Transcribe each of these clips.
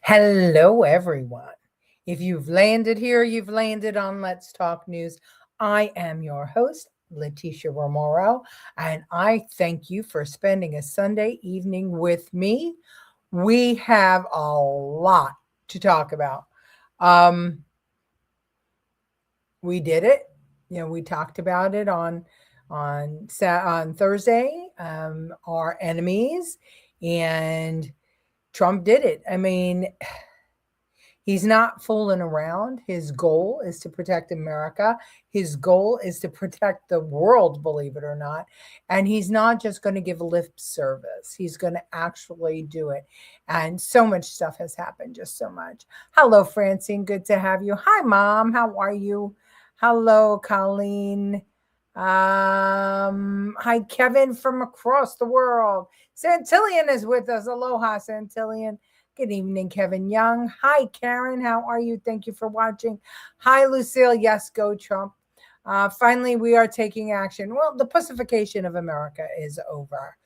Hello, everyone. If you've landed here, you've landed on Let's Talk News. I am your host, Leticia Remauro, and I thank you for spending a Sunday evening with me. We have a lot to talk about. We did it. We talked about it on Thursday. Our enemies, and Trump did it. I mean, he's not fooling around. His goal is to protect America. His goal is to protect the world, believe it or not. And he's not just going to give lip service. He's going to actually do it. And so much stuff has happened, just so much. Hello, Francine. Good to have you. Hi, Mom. How are you? Hello, Colleen. Hi, Kevin from across the world. Santillion is with us. Aloha, Santillion. Good evening, Kevin Young. Hi, Karen. How are you? Thank you for watching. Hi, Lucille. Yes, go Trump. Finally, we are taking action. Well, the pussification of America is over.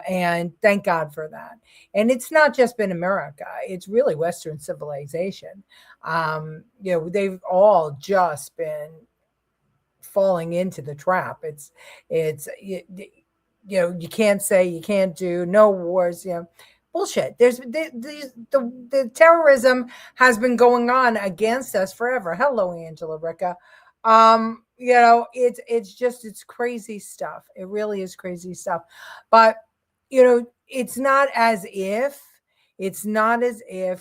And thank God for that. And it's not just been America. It's really Western civilization. They've all just been falling into the trap. You can't say, you can't do, no wars, bullshit. The terrorism has been going on against us forever. Hello, Angela Ricca. It's crazy stuff. It really is crazy stuff. But it's not as if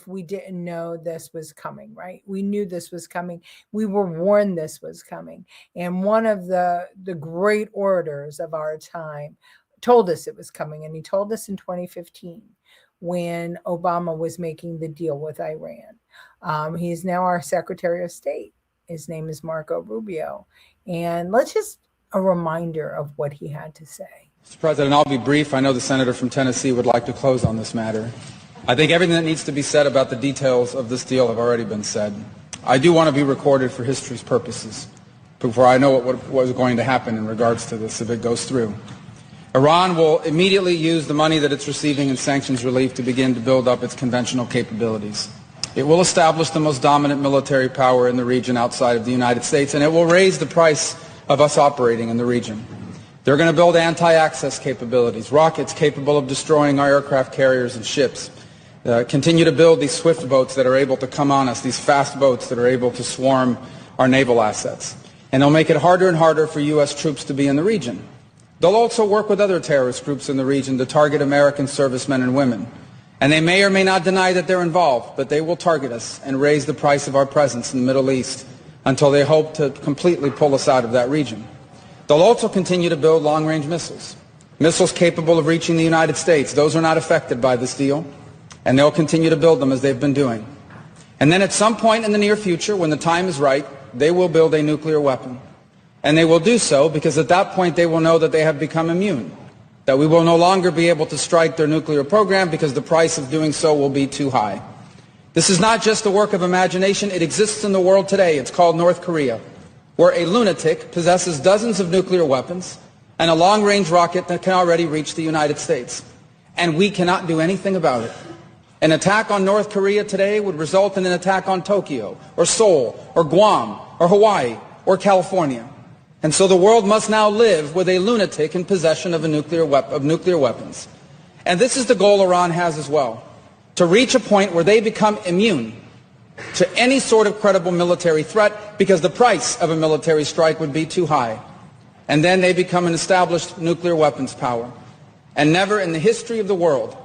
we didn't know this was coming, right? We knew this was coming. We were warned this was coming. And one of the great orators of our time told us it was coming. And he told us in 2015 when Obama was making the deal with Iran. He's now our Secretary of State. His name is Marco Rubio. And let's just a reminder of what he had to say. Mr. President, I'll be brief. I know the senator from Tennessee would like to close on this matter. I think everything that needs to be said about the details of this deal have already been said. I do want to be recorded for history's purposes before I know what was going to happen in regards to this if it goes through. Iran will immediately use the money that it's receiving in sanctions relief to begin to build up its conventional capabilities. It will establish the most dominant military power in the region outside of the United States, and it will raise the price of us operating in the region. They're going to build anti-access capabilities, rockets capable of destroying our aircraft carriers and ships, continue to build these swift boats that are able to come on us, these fast boats that are able to swarm our naval assets. And they'll make it harder and harder for U.S. troops to be in the region. They'll also work with other terrorist groups in the region to target American servicemen and women. And they may or may not deny that they're involved, but they will target us and raise the price of our presence in the Middle East until they hope to completely pull us out of that region. They'll also continue to build long-range missiles, missiles capable of reaching the United States. Those are not affected by this deal, and they'll continue to build them as they've been doing. And then at some point in the near future, when the time is right, they will build a nuclear weapon. And they will do so because at that point they will know that they have become immune, that we will no longer be able to strike their nuclear program because the price of doing so will be too high. This is not just the work of imagination. It exists in the world today. It's called North Korea, where a lunatic possesses dozens of nuclear weapons and a long-range rocket that can already reach the United States. And we cannot do anything about it. An attack on North Korea today would result in an attack on Tokyo, or Seoul, or Guam, or Hawaii, or California. And so the world must now live with a lunatic in possession of nuclear weapons. And this is the goal Iran has as well, to reach a point where they become immune to any sort of credible military threat because the price of a military strike would be too high. And then they become an established nuclear weapons power. And never in the history of the world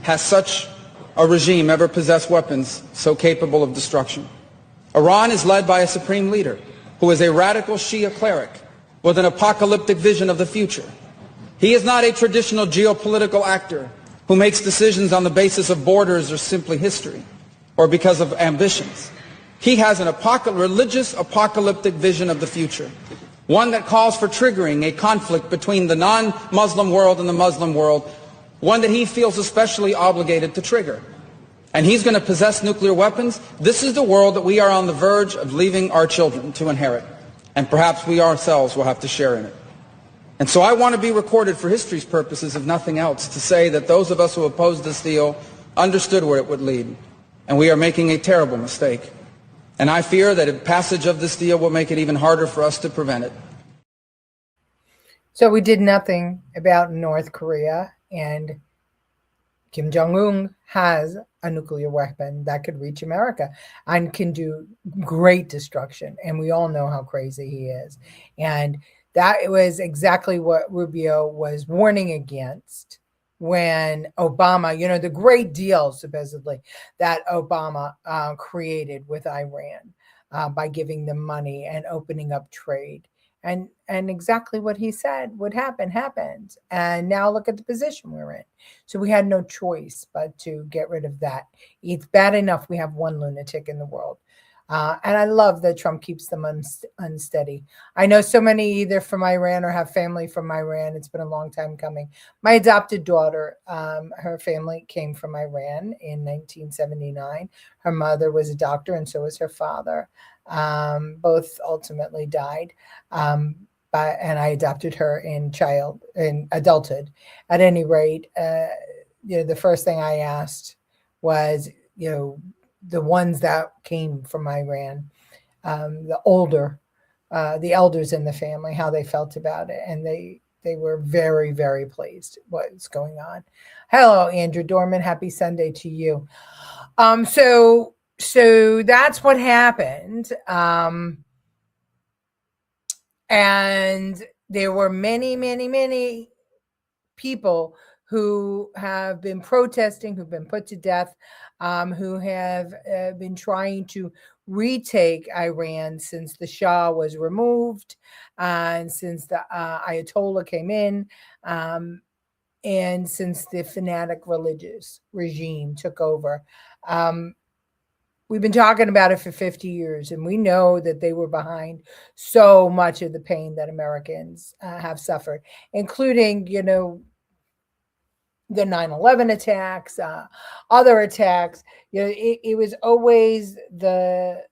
has such a regime ever possessed weapons so capable of destruction. Iran is led by a supreme leader who is a radical Shia cleric with an apocalyptic vision of the future. He is not a traditional geopolitical actor who makes decisions on the basis of borders or simply history or because of ambitions. He has an religious apocalyptic vision of the future, one that calls for triggering a conflict between the non-Muslim world and the Muslim world, one that he feels especially obligated to trigger. And he's going to possess nuclear weapons. This is the world that we are on the verge of leaving our children to inherit. And perhaps we ourselves will have to share in it. And so I want to be recorded for history's purposes, if nothing else, to say that those of us who opposed this deal understood where it would lead. and we are making a terrible mistake. And I fear that a passage of this deal will make it even harder for us to prevent it. So we did nothing about North Korea, and Kim Jong-un has a nuclear weapon that could reach America and can do great destruction. And we all know how crazy he is. And that was exactly what Rubio was warning against when Obama, the great deal supposedly that Obama created with Iran by giving them money and opening up trade. And exactly what he said would happen happened. And now look at the position we're in. So we had no choice but to get rid of that. It's bad enough we have one lunatic in the world. And I love that Trump keeps them unsteady. I know so many either from Iran or have family from Iran. It's been a long time coming. My adopted daughter, her family came from Iran in 1979. Her mother was a doctor, and so was her father. Both ultimately died. And I adopted her in adulthood. At any rate, the first thing I asked was, the ones that came from Iran, the elders in the family, how they felt about it. And they were very, very pleased what's going on. Hello, Andrew Dorman. Happy Sunday to you. So that's what happened. And there were many, many, many people who have been protesting, who've been put to death, who have been trying to retake Iran since the Shah was removed, and since the Ayatollah came in, and since the fanatic religious regime took over. We've been talking about it for 50 years, and we know that they were behind so much of the pain that Americans have suffered, including, the 9/11 attacks, other attacks. It was always the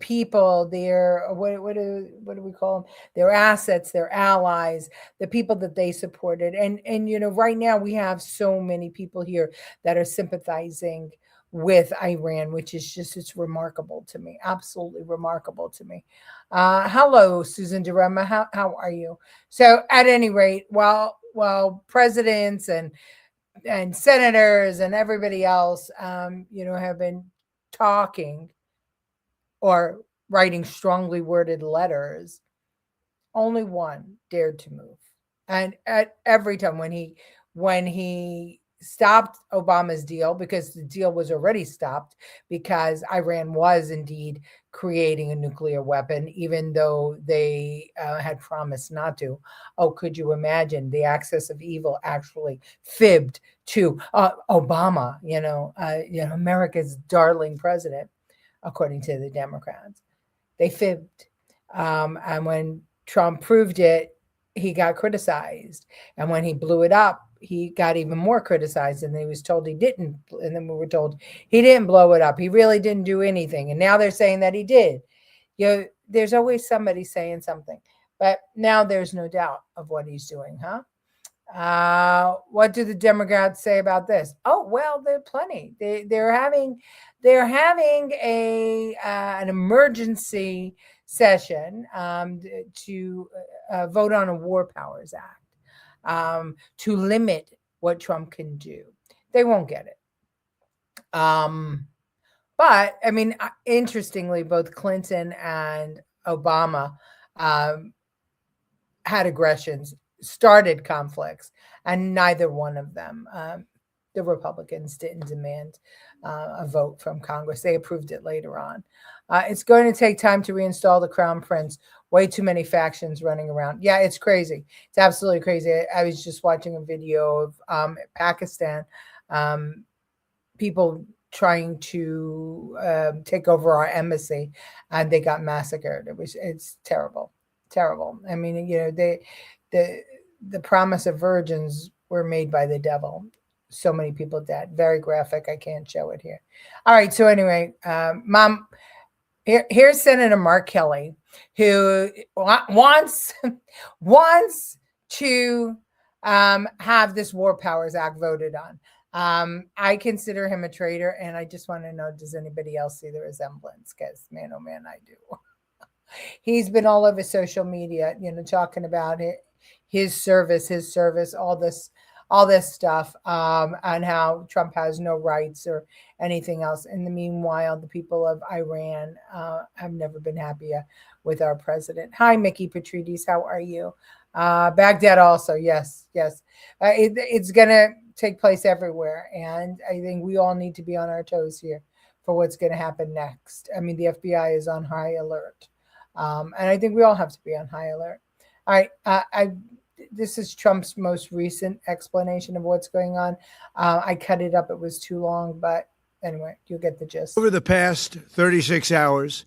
people, their what do we call them? Their assets, their allies, the people that they supported. And right now we have so many people here that are sympathizing with Iran, which is it's remarkable to me, absolutely remarkable to me. Hello, Susan Durema. How are you? So at any rate, while presidents and senators and everybody else, have been talking or writing strongly worded letters, only one dared to move. And at every time when he stopped Obama's deal, because the deal was already stopped because Iran was indeed creating a nuclear weapon, even though they had promised not to. Oh, could you imagine? The axis of evil actually fibbed to Obama, America's darling president, according to the Democrats. They fibbed. And when Trump proved it, he got criticized. And when he blew it up, he got even more criticized. And he was told he didn't. And then we were told he didn't blow it up. He really didn't do anything. And now they're saying that he did. There's always somebody saying something. But now there's no doubt of what he's doing, huh? What do the Democrats say about this? Oh, well, there are plenty. They're having an emergency session to vote on a War Powers Act to limit what Trump can do. They won't get it. But I mean, interestingly, both Clinton and Obama had aggressions, started conflicts, and neither one of them, the Republicans, didn't demand a vote from Congress. They approved it later on. It's going to take time to reinstall the Crown Prince. Way too many factions running around. Yeah, it's crazy. It's absolutely crazy. I was just watching a video of Pakistan, people trying to take over our embassy, and they got massacred. It's terrible. Terrible. I mean, the promise of virgins were made by the devil. So many people dead. Very graphic. I can't show it here. All right. So anyway, Mom, here's Senator Mark Kelly, who wants to have this War Powers Act voted on. I consider him a traitor, and I just want to know, does anybody else see the resemblance? Because man, oh man, I do. He's been all over social media, talking about it, his service, all this stuff, and how Trump has no rights or anything else. In the meanwhile, the people of Iran have never been happier with our president. Hi, Mickey Patrides, how are you? Baghdad also, yes. It's going to take place everywhere, and I think we all need to be on our toes here for what's going to happen next. I mean, the FBI is on high alert. And I think we all have to be on high alert. All right. This is Trump's most recent explanation of what's going on. I cut it up. It was too long, but anyway, you'll get the gist. Over the past 36 hours,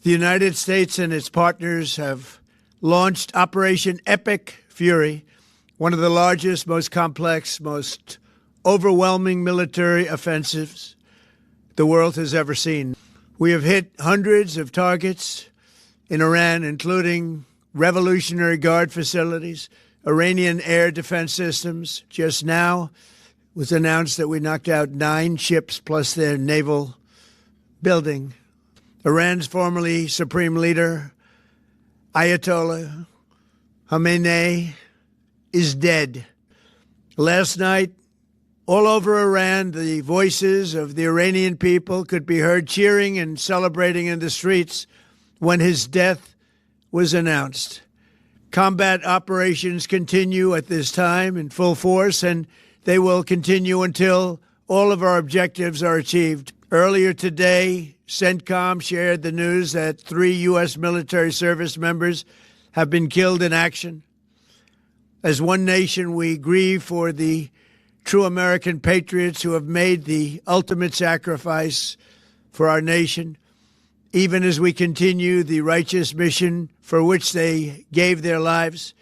the United States and its partners have launched Operation Epic Fury, one of the largest, most complex, most overwhelming military offensives the world has ever seen. We have hit hundreds of targets in Iran, including Revolutionary Guard facilities, Iranian air defense systems. Just now it was announced that we knocked out 9 ships plus their naval building. Iran's formerly supreme leader, Ayatollah Khamenei, is dead. Last night, all over Iran, the voices of the Iranian people could be heard cheering and celebrating in the streets when his death was announced. Combat operations continue at this time in full force, and they will continue until all of our objectives are achieved. Earlier today, CENTCOM shared the news that 3 U.S. military service members have been killed in action. As one nation, we grieve for the true American patriots who have made the ultimate sacrifice for our nation, even as we continue the righteous mission for which they gave their lives.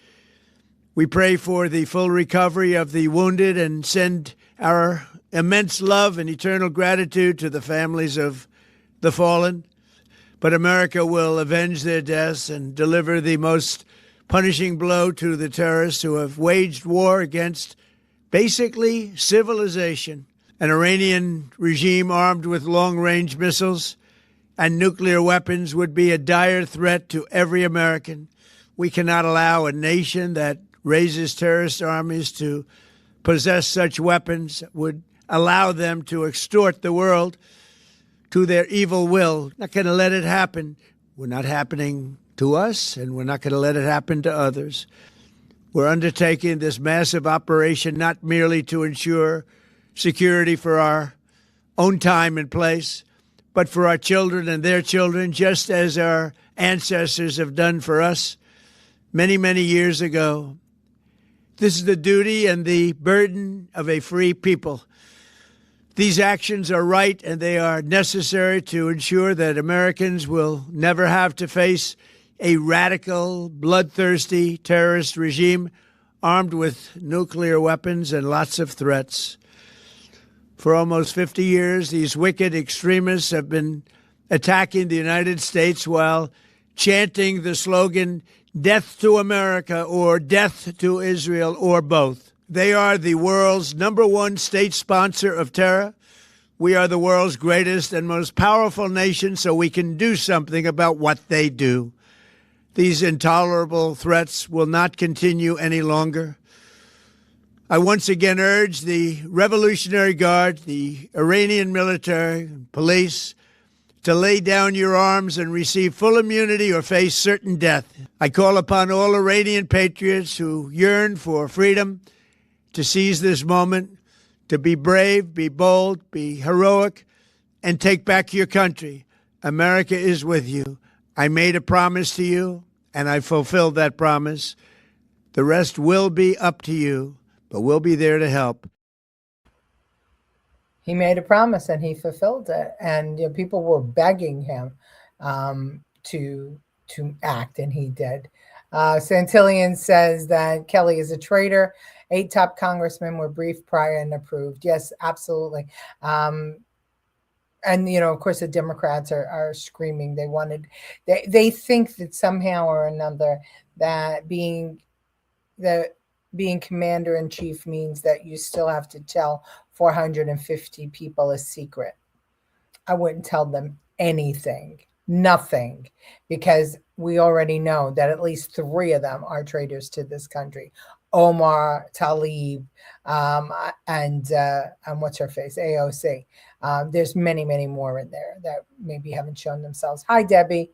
We pray for the full recovery of the wounded and send our immense love and eternal gratitude to the families of the fallen. But America will avenge their deaths and deliver the most punishing blow to the terrorists who have waged war against basically civilization. An Iranian regime armed with long-range missiles and nuclear weapons would be a dire threat to every American. We cannot allow a nation that raises terrorist armies to possess such weapons, would allow them to extort the world to their evil will. Not going to let it happen. We're not happening to us, and we're not going to let it happen to others. We're undertaking this massive operation not merely to ensure security for our own time and place, but for our children and their children, just as our ancestors have done for us many, many years ago. This is the duty and the burden of a free people. These actions are right, and they are necessary to ensure that Americans will never have to face a radical, bloodthirsty terrorist regime armed with nuclear weapons and lots of threats. For almost 50 years, these wicked extremists have been attacking the United States while chanting the slogan, "Death to America," or "Death to Israel," or both. They are the world's #1 state sponsor of terror. We are the world's greatest and most powerful nation, so we can do something about what they do. These intolerable threats will not continue any longer. I once again urge the Revolutionary Guard, the Iranian military, police, to lay down your arms and receive full immunity or face certain death. I call upon all Iranian patriots who yearn for freedom to seize this moment, to be brave, be bold, be heroic, and take back your country. America is with you. I made a promise to you, and I fulfilled that promise. The rest will be up to you, but we'll be there to help. He made a promise and he fulfilled it. And people were begging him to act, and he did. Santillan says that Kelly is a traitor. 8 top congressmen were briefed prior and approved. Yes, absolutely. And, of course, the Democrats are screaming. They think that somehow or another that being the being commander-in-chief means that you still have to tell 450 people a secret. I wouldn't tell them anything, nothing, because we already know that at least 3 of them are traitors to this country. Omar, Tlaib, and what's her face, AOC. There's many, many more in there that maybe haven't shown themselves. Hi, Debbie.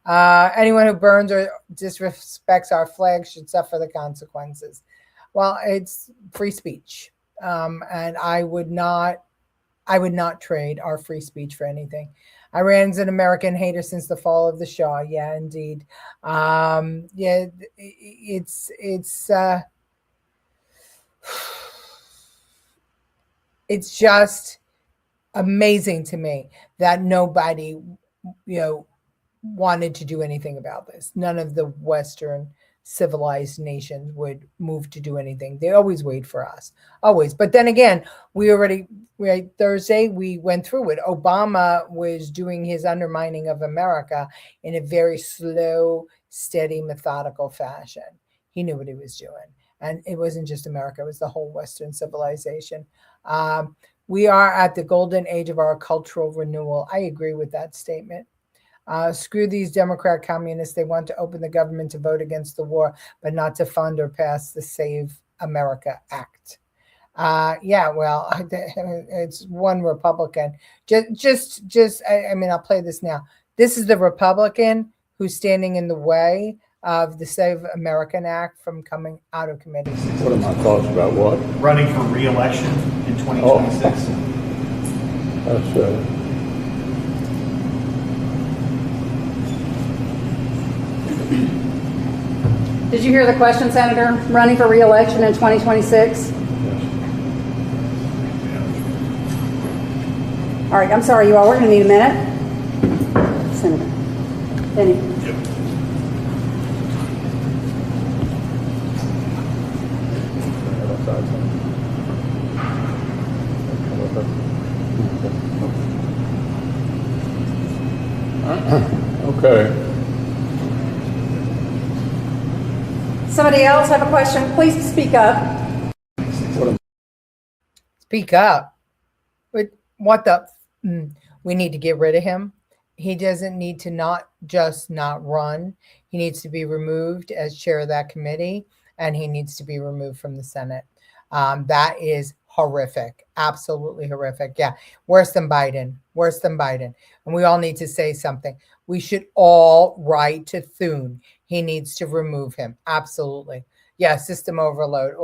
Anyone who burns or disrespects our flag should suffer the consequences. Well, it's free speech, and I would not trade our free speech for anything. Iran's an American hater since the fall of the Shah. Yeah, indeed. Yeah, it's just amazing to me that nobody, wanted to do anything about this. None of the Western civilized nations would move to do anything. They always wait for us, always. But then again, Thursday, we went through it. Obama was doing his undermining of America in a very slow, steady, methodical fashion. He knew what he was doing. And it wasn't just America, it was the whole Western civilization. We are at the golden age of our cultural renewal. I agree with that statement. Screw these Democrat communists. They want to open the government to vote against the war, but not to fund or pass the Save America Act. Yeah, well, it's one Republican. I'll play this now. This is the Republican who's standing in the way of the Save American Act from coming out of committee. What are my thoughts about what? Running for re-election in 2026. That's Did you hear the question, Senator? Running for re-election in 2026? All right, I'm sorry, you all. We're going to need a minute. Senator Benny. Yep. Okay. Somebody else have a question? Please speak up. Speak up. What the? We need to get rid of him. He doesn't need to not run. He needs to be removed as chair of that committee, and he needs to be removed from the Senate. That is horrific. Absolutely horrific. Yeah. Worse than Biden. And we all need to say something. We should all write to Thune. He needs to remove him. Absolutely. Yeah. System overload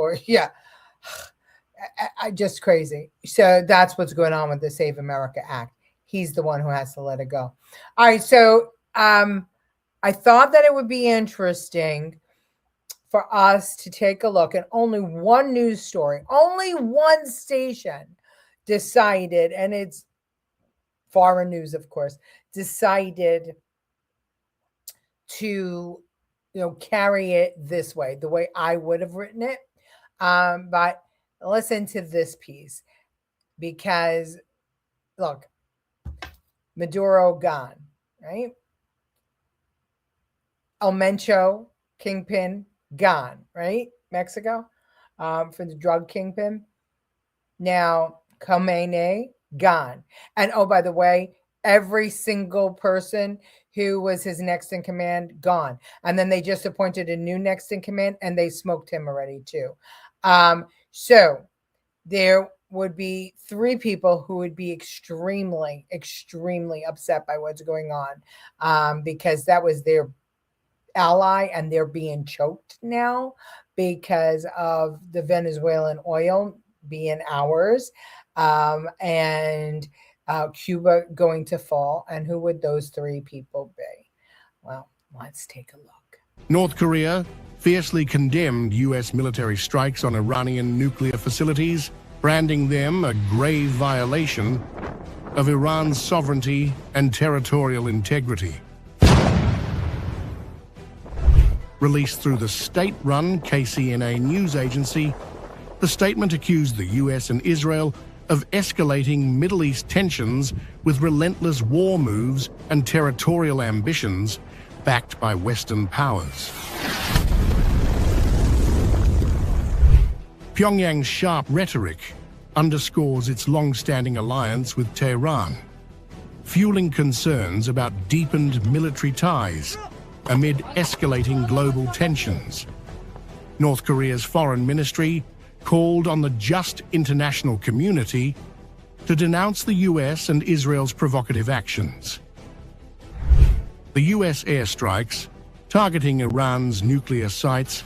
I just crazy. So that's what's going on with the Save America Act. He's the one who has to let it go. All right. So I thought that it would be interesting for us to take a look at only one news story, only one station decided, and it's foreign news, of course, decided to, carry it this way, the way I would have written it. But listen to this piece, because look, Maduro gone, right? El Mencho kingpin gone, right? Mexico, for the drug kingpin. Now, Khamenei gone. And oh, by the way, every single person who was his next in command gone. And then they just appointed a new next in command, and they smoked him already too. So there would be 3 people who would be extremely, extremely upset by what's going on, because that was their ally, and they're being choked now because of the Venezuelan oil being ours, and Cuba going to fall. And who would those 3 people be? Well, let's take a look. North Korea fiercely condemned U.S. military strikes on Iranian nuclear facilities, branding them a grave violation of Iran's sovereignty and territorial integrity. Released through the state-run KCNA news agency, the statement accused the U.S. and Israel of escalating Middle East tensions with relentless war moves and territorial ambitions backed by Western powers. Pyongyang's sharp rhetoric underscores its long-standing alliance with Tehran, fueling concerns about deepened military ties amid escalating global tensions. North Korea's foreign ministry called on the just international community to denounce the US and Israel's provocative actions. The US airstrikes targeting Iran's nuclear sites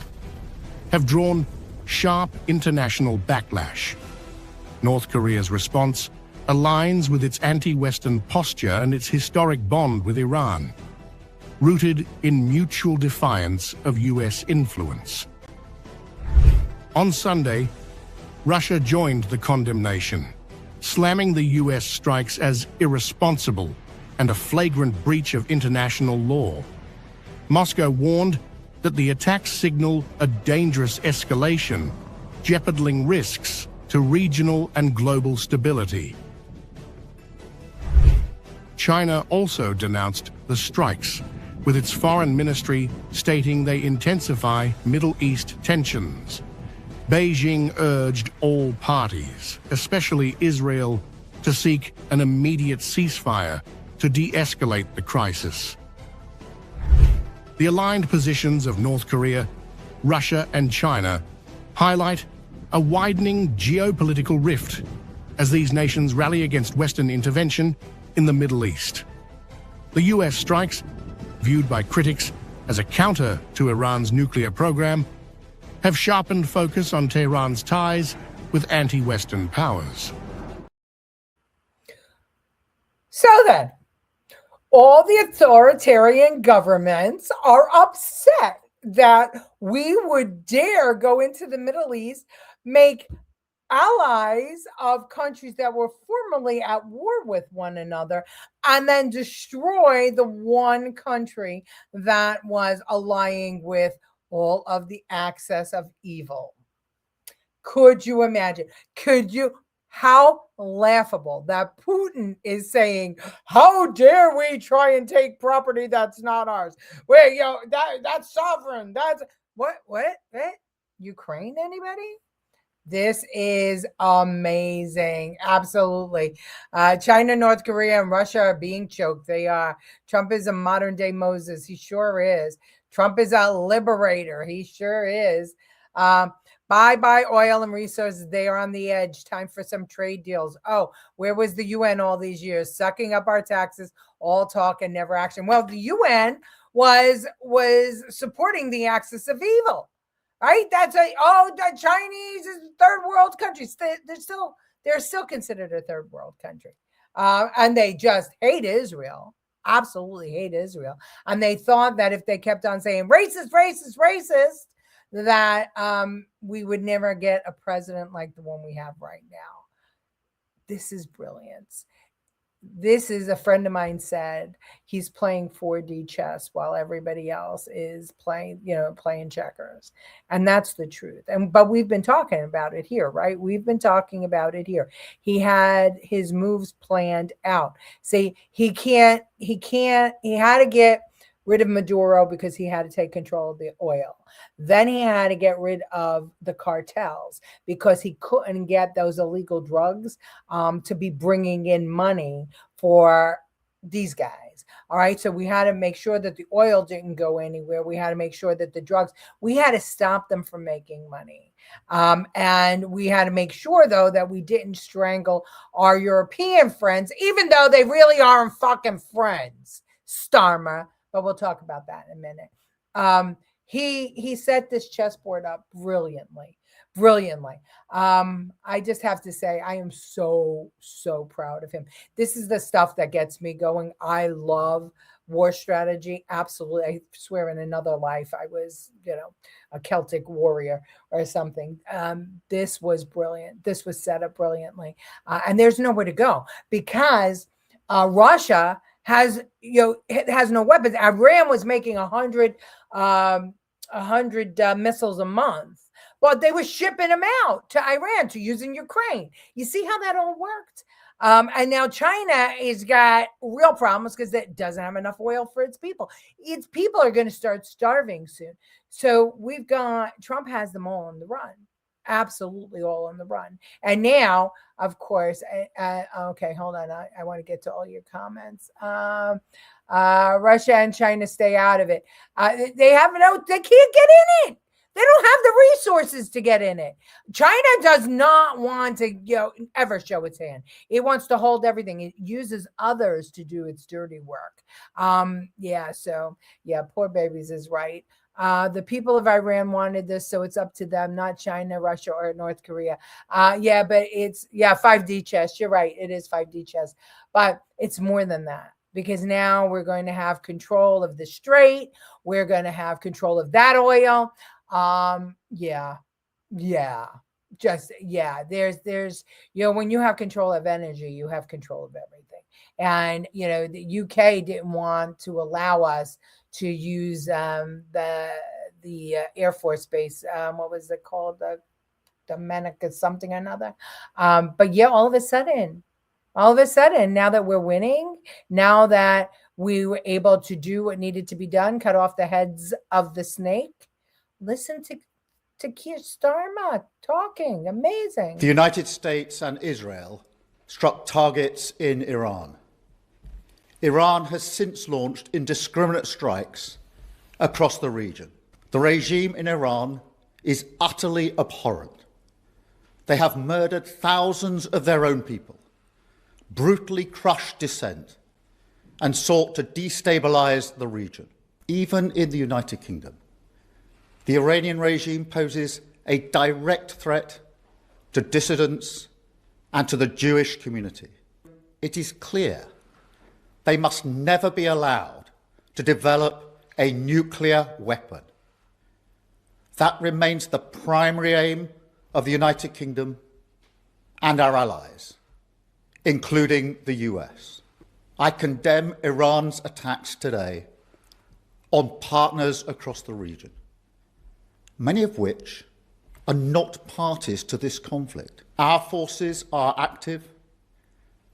have drawn sharp international backlash. North Korea's response aligns with its anti-Western posture and its historic bond with Iran, rooted in mutual defiance of US influence. On Sunday, Russia joined the condemnation, slamming the US strikes as irresponsible and a flagrant breach of international law. Moscow warned that the attacks signal a dangerous escalation, jeopardizing risks to regional and global stability. China also denounced the strikes, with its foreign ministry stating they intensify Middle East tensions. Beijing urged all parties, especially Israel, to seek an immediate ceasefire to de-escalate the crisis. The aligned positions of North Korea, Russia, and China highlight a widening geopolitical rift as these nations rally against Western intervention in the Middle East. The US strikes, viewed by critics as a counter to Iran's nuclear program, have sharpened focus on Tehran's ties with anti-Western powers. So then, all the authoritarian governments are upset that we would dare go into the Middle East, make allies of countries that were formerly at war with one another, and then destroy the one country that was allying with all of the access of evil. Could you imagine? How laughable that Putin is saying, how dare we try and take property that's not ours? Wait, that's sovereign. That's what? Ukraine, anybody? This is amazing. Absolutely. China, North Korea, and Russia are being choked. They are. Trump is a modern day Moses. He sure is. Trump is a liberator. He sure is. Bye oil and resources. They are on the edge. Time for some trade deals. Oh, where was the UN all these years? Sucking up our taxes, all talk and never action. Well, the UN was supporting the axis of evil, right? The Chinese is third world countries. They're still considered a third world country. And they just hate Israel. Absolutely hate Israel. And they thought that if they kept on saying racist, that we would never get a president like the one we have right now. This is brilliance. This is, a friend of mine said, he's playing 4D chess while everybody else is playing checkers. And that's the truth. But we've been talking about it here, right? We've been talking about it here. He had his moves planned out. See, he had to get rid of Maduro because he had to take control of the oil. Then he had to get rid of the cartels because he couldn't get those illegal drugs to be bringing in money for these guys. All right. So we had to make sure that the oil didn't go anywhere. We had to make sure that the drugs, we had to stop them from making money. And we had to make sure, though, that we didn't strangle our European friends, even though they really aren't fucking friends, Starmer. But we'll talk about that in a minute. He set this chessboard up brilliantly. I just have to say, I am so proud of him. This is the stuff that gets me going. I love war strategy. Absolutely. I swear in another life I was, a Celtic warrior or something. This was brilliant. This was set up brilliantly. And there's nowhere to go because Russia has no weapons. Iran was making 100 missiles a month, but they were shipping them out to Iran to use in Ukraine. You see how that all worked? And now China has got real problems because it doesn't have enough oil for its people. Its people are going to start starving soon. So Trump has them all on the run. absolutely all on the run. And now, of course, okay, hold on. I want to get to all your comments. Russia and China stay out of it. They can't get in it. They don't have the resources to get in it. China does not want to, ever show its hand. It wants to hold everything. It uses others to do its dirty work. Poor babies is right. The people of Iran wanted this, so it's up to them, not China, Russia, or North Korea. But it's 5D chess. You're right. It is 5D chess, but it's more than that, because now we're going to have control of the strait. We're going to have control of that oil. There's when you have control of energy, you have control of everything. And the UK didn't want to allow us to use the Air Force base. What was it called? The Dominica something or another. But all of a sudden, now that we're winning, now that we were able to do what needed to be done, cut off the heads of the snake. Listen to Keir Starmer talking. Amazing. The United States and Israel struck targets in Iran. Iran has since launched indiscriminate strikes across the region. The regime in Iran is utterly abhorrent. They have murdered thousands of their own people, brutally crushed dissent, and sought to destabilize the region. Even in the United Kingdom, the Iranian regime poses a direct threat to dissidents and to the Jewish community. It is clear they must never be allowed to develop a nuclear weapon. That remains the primary aim of the United Kingdom and our allies, including the US. I condemn Iran's attacks today on partners across the region, many of which are not parties to this conflict. Our forces are active,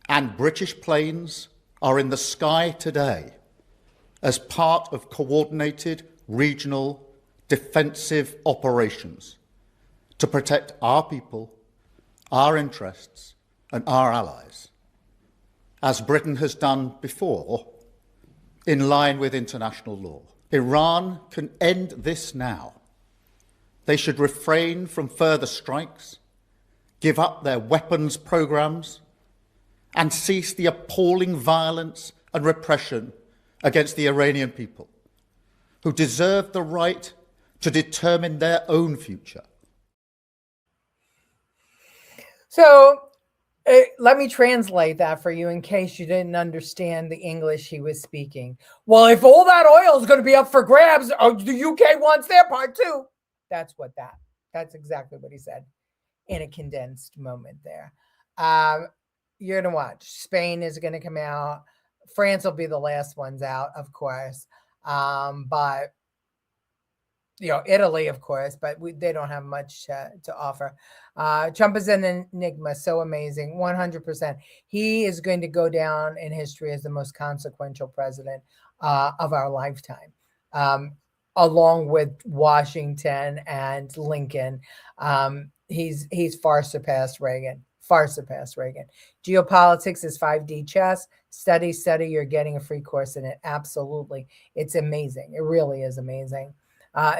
and British planes are in the sky today as part of coordinated regional defensive operations to protect our people, our interests, and our allies, as Britain has done before, in line with international law. Iran can end this now. They should refrain from further strikes, give up their weapons programs, and cease the appalling violence and repression against the Iranian people, who deserve the right to determine their own future. So let me translate that for you in case you didn't understand the English he was speaking. Well, if all that oil is going to be up for grabs, the UK wants their part too. That's exactly what he said in a condensed moment there. You're going to watch. Spain is going to come out. France will be the last ones out, of course. But Italy, of course, but they don't have much to offer. Trump is an enigma, so amazing, 100%. He is going to go down in history as the most consequential president of our lifetime, along with Washington and Lincoln. He's far surpassed Reagan. Geopolitics is 5D chess. Study. You're getting a free course in it. Absolutely. It's amazing. It really is amazing.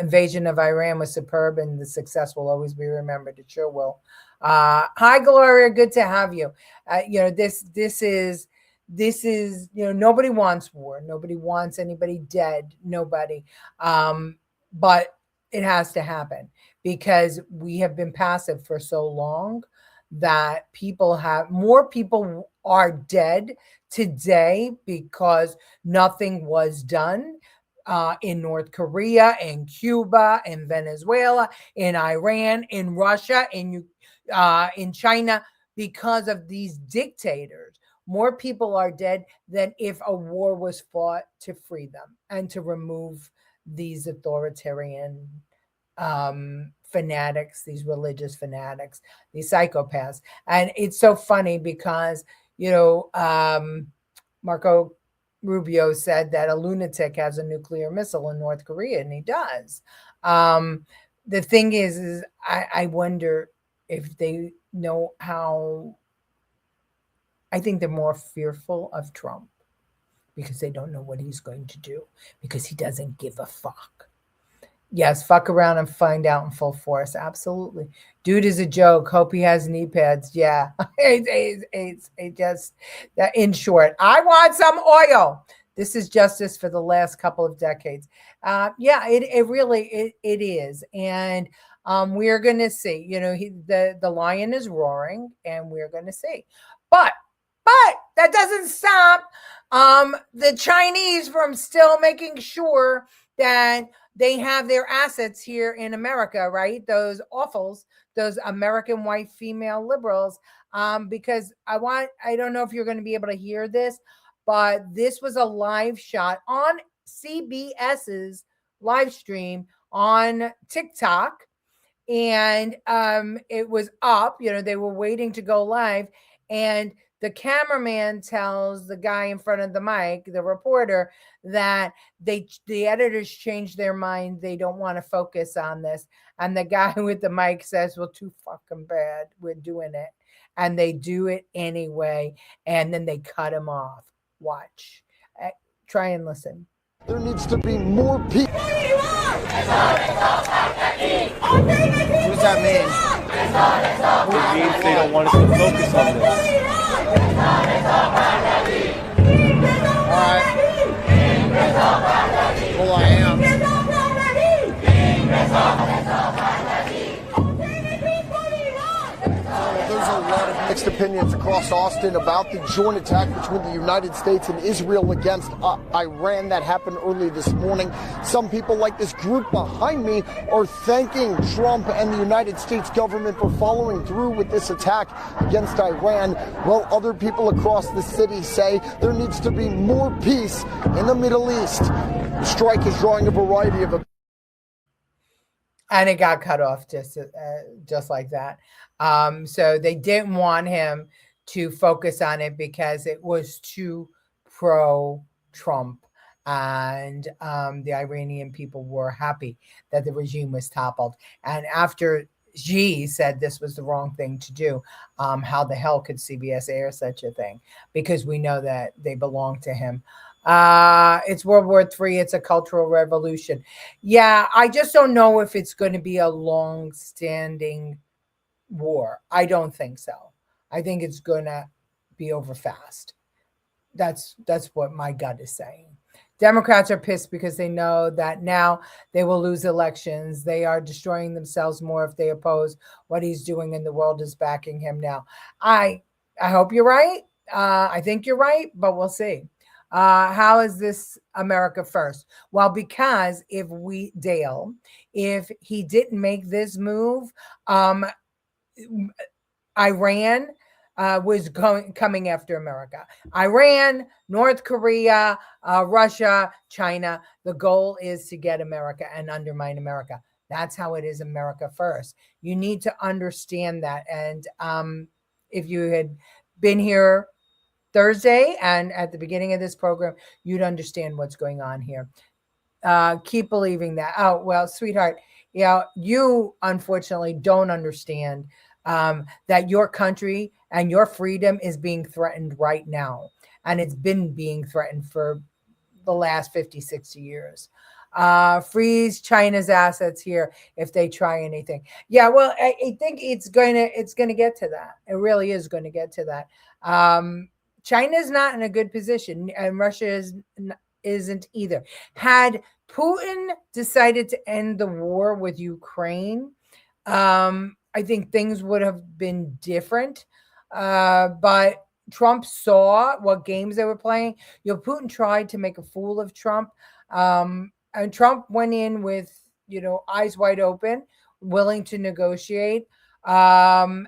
Invasion of Iran was superb, and the success will always be remembered. It sure will. Hi, Gloria. Good to have you. This is nobody wants war. Nobody wants anybody dead. Nobody. But it has to happen because we have been passive for so long that more people are dead today because nothing was done. In North Korea, in Cuba, in Venezuela, in Iran, in Russia, in China, because of these dictators. More people are dead than if a war was fought to free them and to remove these authoritarian fanatics, these religious fanatics, these psychopaths. And it's so funny because, Marco Rubio said that a lunatic has a nuclear missile in North Korea, and he does. the thing is I wonder if they know how. I think they're more fearful of Trump because they don't know what he's going to do, because he doesn't give a fuck. Yes, fuck around and find out in full force. Absolutely. Dude is a joke. Hope he has knee pads. Yeah. It's just that. In short, I want some oil. This is justice for the last couple of decades. Yeah, it really it is. And we're going to see, the lion is roaring, and we're going to see. But that doesn't stop the Chinese from still making sure that they have their assets here in America, right? Those awfuls, those American white female liberals. Because I don't know if you're going to be able to hear this, but this was a live shot on CBS's live stream on TikTok. And it was up, they were waiting to go live. And the cameraman tells the guy in front of the mic, the reporter, that the editors changed their mind. They don't want to focus on this. And the guy with the mic says, well, too fucking bad. We're doing it. And they do it anyway. And then they cut him off. Watch. Try and listen. There needs to be more people. What does that mean? It means they don't want us to focus on this. Alright. Well, I am. There's a lot of mixed opinions across Austin about the joint attack between the United States and Israel against Iran that happened early this morning. Some people, like this group behind me, are thanking Trump and the United States government for following through with this attack against Iran, while other people across the city say there needs to be more peace in the Middle East. The strike is drawing a variety of. And it got cut off just like that. So they didn't want him to focus on it because it was too pro-Trump. And the Iranian people were happy that the regime was toppled. And after Xi said this was the wrong thing to do, how the hell could CBS air such a thing? Because we know that they belong to him. It's World War III. It's a cultural revolution. Yeah, I just don't know if it's going to be a long-standing war. I don't think so. I think it's going to be over fast. That's what my gut is saying. Democrats are pissed because they know that now they will lose elections. They are destroying themselves more if they oppose what he's doing, and the world is backing him now. I hope you're right. I think you're right, but we'll see. How is this America first? Well, because if he didn't make this move, Iran was coming after America. Iran, North Korea, Russia, China. The goal is to get America and undermine America. That's how it is America first. You need to understand that. And if you had been here Thursday and at the beginning of this program, you'd understand what's going on here. Keep believing that. Oh, well, sweetheart, you unfortunately don't understand that your country and your freedom is being threatened right now. And it's been being threatened for the last 50, 60 years. Freeze China's assets here if they try anything. Yeah, well, I think it's going to get to that. It really is going to get to that. China is not in a good position, and Russia isn't either. Had Putin decided to end the war with Ukraine, I think things would have been different. But Trump saw what games they were playing. Putin tried to make a fool of Trump. And Trump went in with, eyes wide open, willing to negotiate. Putin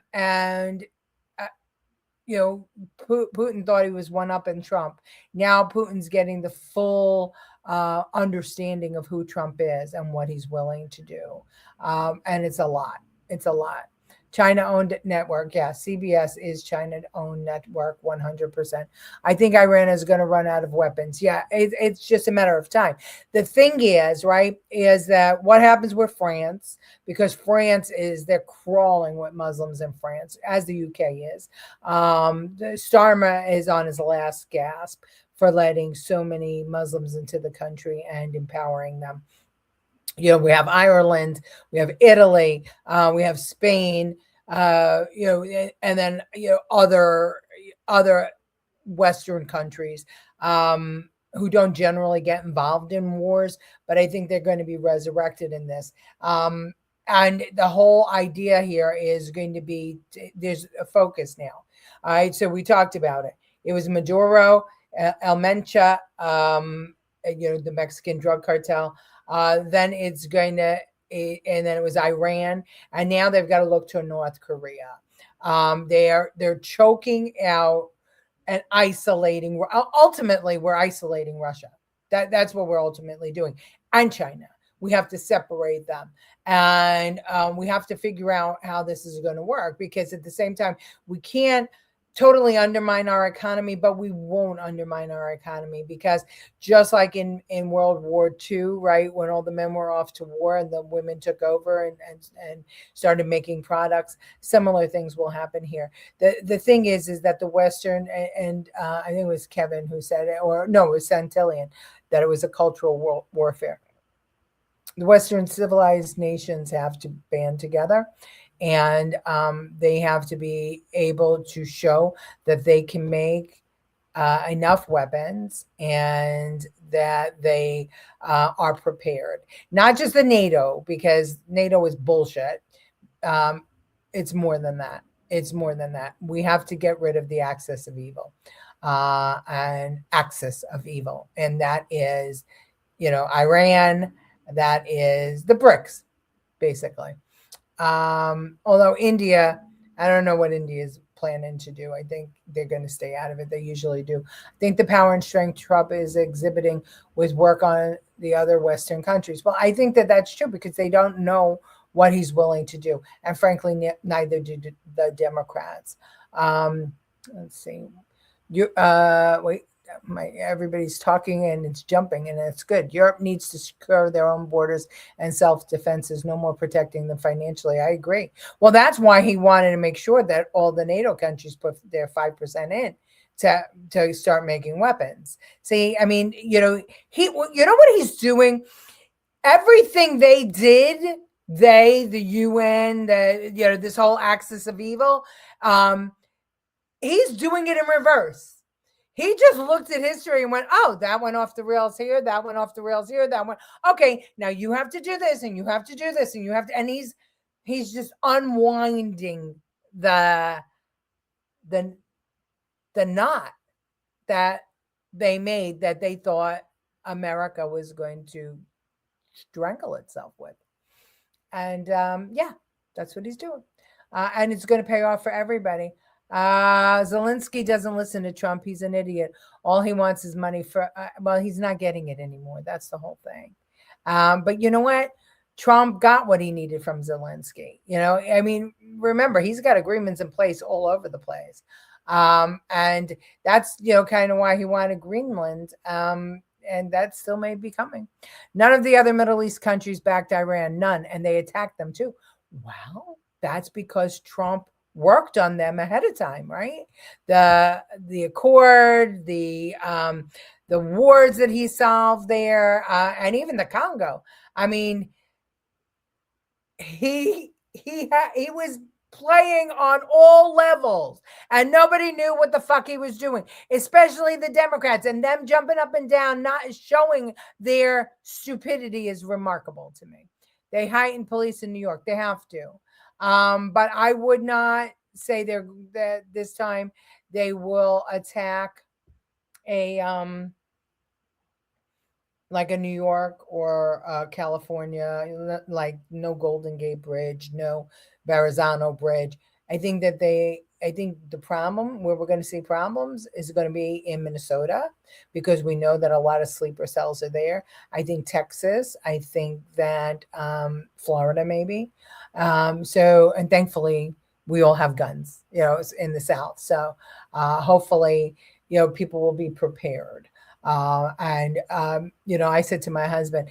thought he was one-upping Trump. Now Putin's getting the full understanding of who Trump is and what he's willing to do. And it's a lot. It's a lot. China-owned network. Yeah, CBS is China-owned network, 100%. I think Iran is going to run out of weapons. Yeah, it's just a matter of time. The thing is, right, is that what happens with France, because they're crawling with Muslims in France, as the UK is. The Starmer is on his last gasp for letting so many Muslims into the country and empowering them. We have Ireland, we have Italy, we have Spain, and then other Western countries who don't generally get involved in wars, but I think they're going to be resurrected in this. And the whole idea here is going to be there's a focus now. All right, so we talked about it. It was Maduro, El Mencha, the Mexican drug cartel. Then it's going to, and then it was Iran, and now they've got to look to North Korea. They're choking out and isolating. Ultimately, we're isolating Russia. That's what we're ultimately doing, and China. We have to separate them, and we have to figure out how this is going to work, because at the same time, we can't totally undermine our economy, but we won't undermine our economy, because just like in World War II, right, when all the men were off to war and the women took over and started making products, similar things will happen here. The thing is that the Western, and I think it was Kevin who said it, or no, it was Santillan, that it was a cultural warfare. The Western civilized nations have to band together, and they have to be able to show that they can make enough weapons and that they are prepared. Not just the NATO, because NATO is bullshit. It's more than that. It's more than that. We have to get rid of the axis of evil, and that is, Iran. That is the BRICS, basically. Although India, I don't know what India is planning to do. I think they're going to stay out of it. They usually do. I think the power and strength Trump is exhibiting with work on the other Western countries. Well, I think that that's true, because they don't know what he's willing to do. And frankly, neither do the Democrats. Let's see. Everybody's talking and it's jumping, and it's good. Europe needs to secure their own borders and self-defense. Is no more protecting them financially. I agree. Well, that's why he wanted to make sure that all the NATO countries put their 5% in to start making weapons. See, I mean, what he's doing, everything they did, the UN, this whole axis of evil, he's doing it in reverse. He just looked at history and went, oh, that went off the rails here, that went off the rails here, that went, okay, now you have to do this, and you have to do this, and you have to, and he's just unwinding the knot that they made, that they thought America was going to strangle itself with. And that's what he's doing. And it's going to pay off for everybody. Zelensky doesn't listen to Trump. He's an idiot. All he wants is money for, he's not getting it anymore. That's the whole thing. But you know what? Trump got what he needed from Zelensky. I mean, remember, he's got agreements in place all over the place. And that's, kind of why he wanted Greenland. And that still may be coming. None of the other Middle East countries backed Iran. None. And they attacked them too. Well, that's because Trump worked on them ahead of time, right? The Accord, the wars that he solved there, and even the Congo. I mean, he was playing on all levels, and nobody knew what the fuck he was doing, especially the Democrats, and them jumping up and down, not showing their stupidity is remarkable to me. They heighten police in New York. They have to. But I would not say that this time they will attack like a New York or California, like no Golden Gate Bridge, no Verrazano Bridge. I think the problem, where we're going to see problems, is going to be in Minnesota, because we know that a lot of sleeper cells are there. I think Texas. I think that Florida maybe. And thankfully we all have guns, in the South. So hopefully, people will be prepared. And I said to my husband,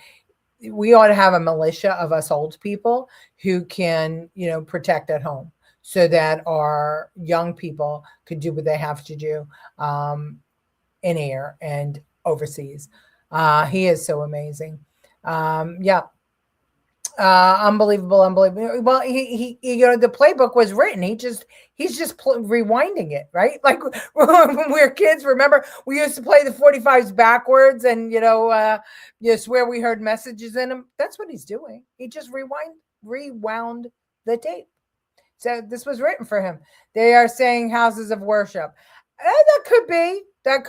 we ought to have a militia of us old people who can, protect at home so that our young people could do what they have to do in air and overseas. He is so amazing. Yeah. Unbelievable. Well, he the playbook was written. He's just rewinding it, right? Like when we were kids, remember we used to play the 45s backwards and, swear we heard messages in them. That's what he's doing. He just rewound the tape. So this was written for him. They are saying houses of worship. That could be. They're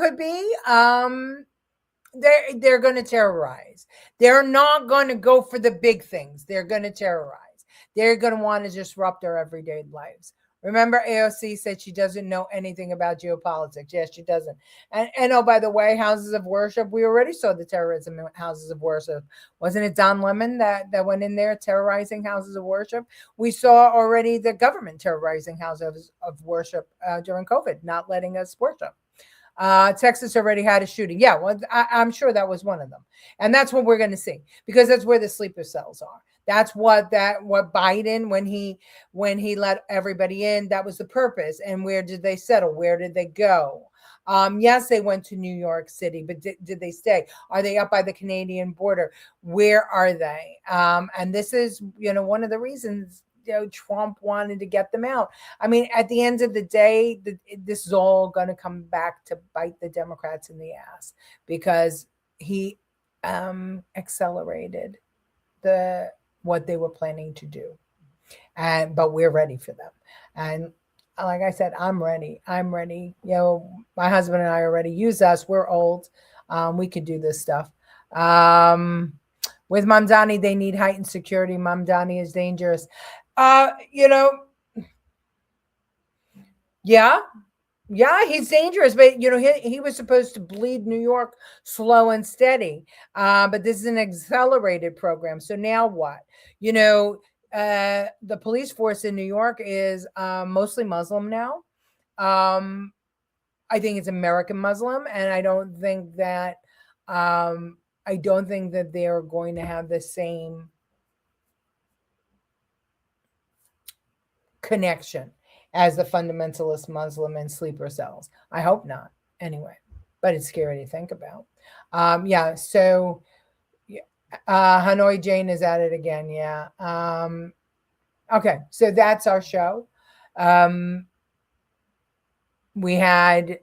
going to terrorize. They're not going to go for the big things. They're going to terrorize. They're going to want to disrupt our everyday lives. Remember, AOC said she doesn't know anything about geopolitics. Yes, she doesn't. And oh, by the way, houses of worship, we already saw the terrorism in houses of worship. Wasn't it Don Lemon that went in there terrorizing houses of worship? We saw already the government terrorizing houses of worship during COVID, not letting us worship. Texas already had a shooting. Yeah, well, I'm sure that was one of them. And that's what we're going to see, because that's where the sleeper cells are. That's what Biden, when he let everybody in, that was the purpose. And where did they settle? Where did they go? Yes, they went to New York City, but did they stay? Are they up by the Canadian border? Where are they? And this is, one of the reasons Trump wanted to get them out. I mean, at the end of the day, this is all going to come back to bite the Democrats in the ass, because he accelerated what they were planning to do. But we're ready for them. And like I said, I'm ready. My husband and I are ready. Use us. We're old. We could do this stuff. With Mamdani, they need heightened security. Mamdani is dangerous. Yeah, he's dangerous, but he was supposed to bleed New York slow and steady. But this is an accelerated program. So now what? The police force in New York is mostly Muslim now. I think it's American Muslim, and I don't think that they're going to have the same connection as the fundamentalist Muslim and sleeper cells. I hope not, anyway. But it's scary to think about. So Hanoi Jane is at it again. Yeah. Okay, so that's our show. We had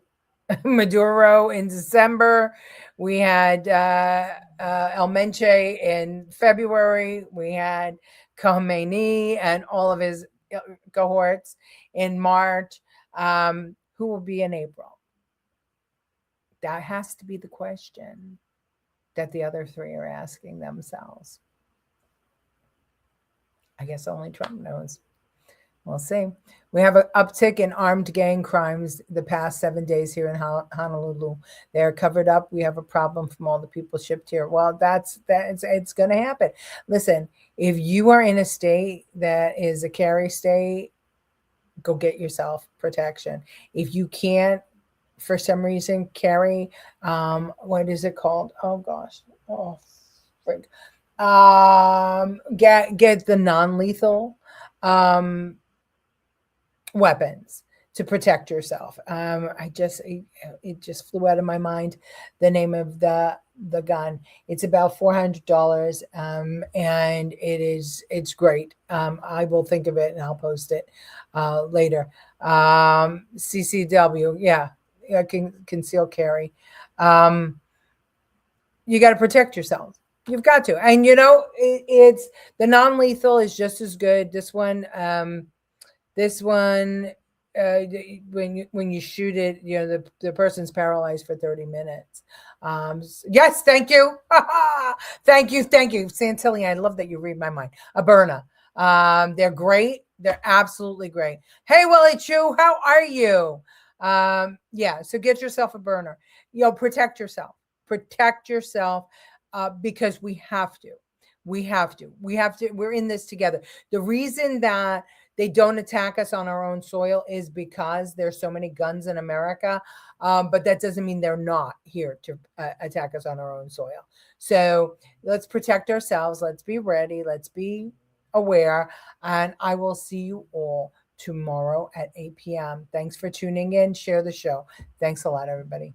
Maduro in December. We had El Menche in February. We had Khamenei and all of his cohorts in March. Who will be in April? That has to be the question that the other three are asking themselves. I guess only Trump knows. We'll see. We have an uptick in armed gang crimes the past 7 days here in Honolulu. They're covered up. We have a problem from all the people shipped here. Well, it's going to happen. Listen, if you are in a state that is a carry state, go get yourself protection. If you can't, for some reason, carry, what is it called? Oh gosh. Oh, frig. Get the non-lethal weapons to protect yourself. It just flew out of my mind, the name of the gun. It's about $400, and it's great. I will think of it and I'll post it later. CCW, yeah, conceal carry. You got to protect yourself. You've got to, and it's the non-lethal is just as good. This one, when you shoot it, the person's paralyzed for 30 minutes. Yes, thank you. Thank you. Santillian, I love that you read my mind. A Berna. They're great. They're absolutely great. Hey, Willie Chu, how are you? So get yourself a burner. Protect yourself. Because we have to. We're in this together. The reason that they don't attack us on our own soil is because there's so many guns in America. But that doesn't mean they're not here to attack us on our own soil. So let's protect ourselves. Let's be ready. Let's be aware. And I will see you all tomorrow at 8 p.m. Thanks for tuning in. Share the show. Thanks a lot, everybody.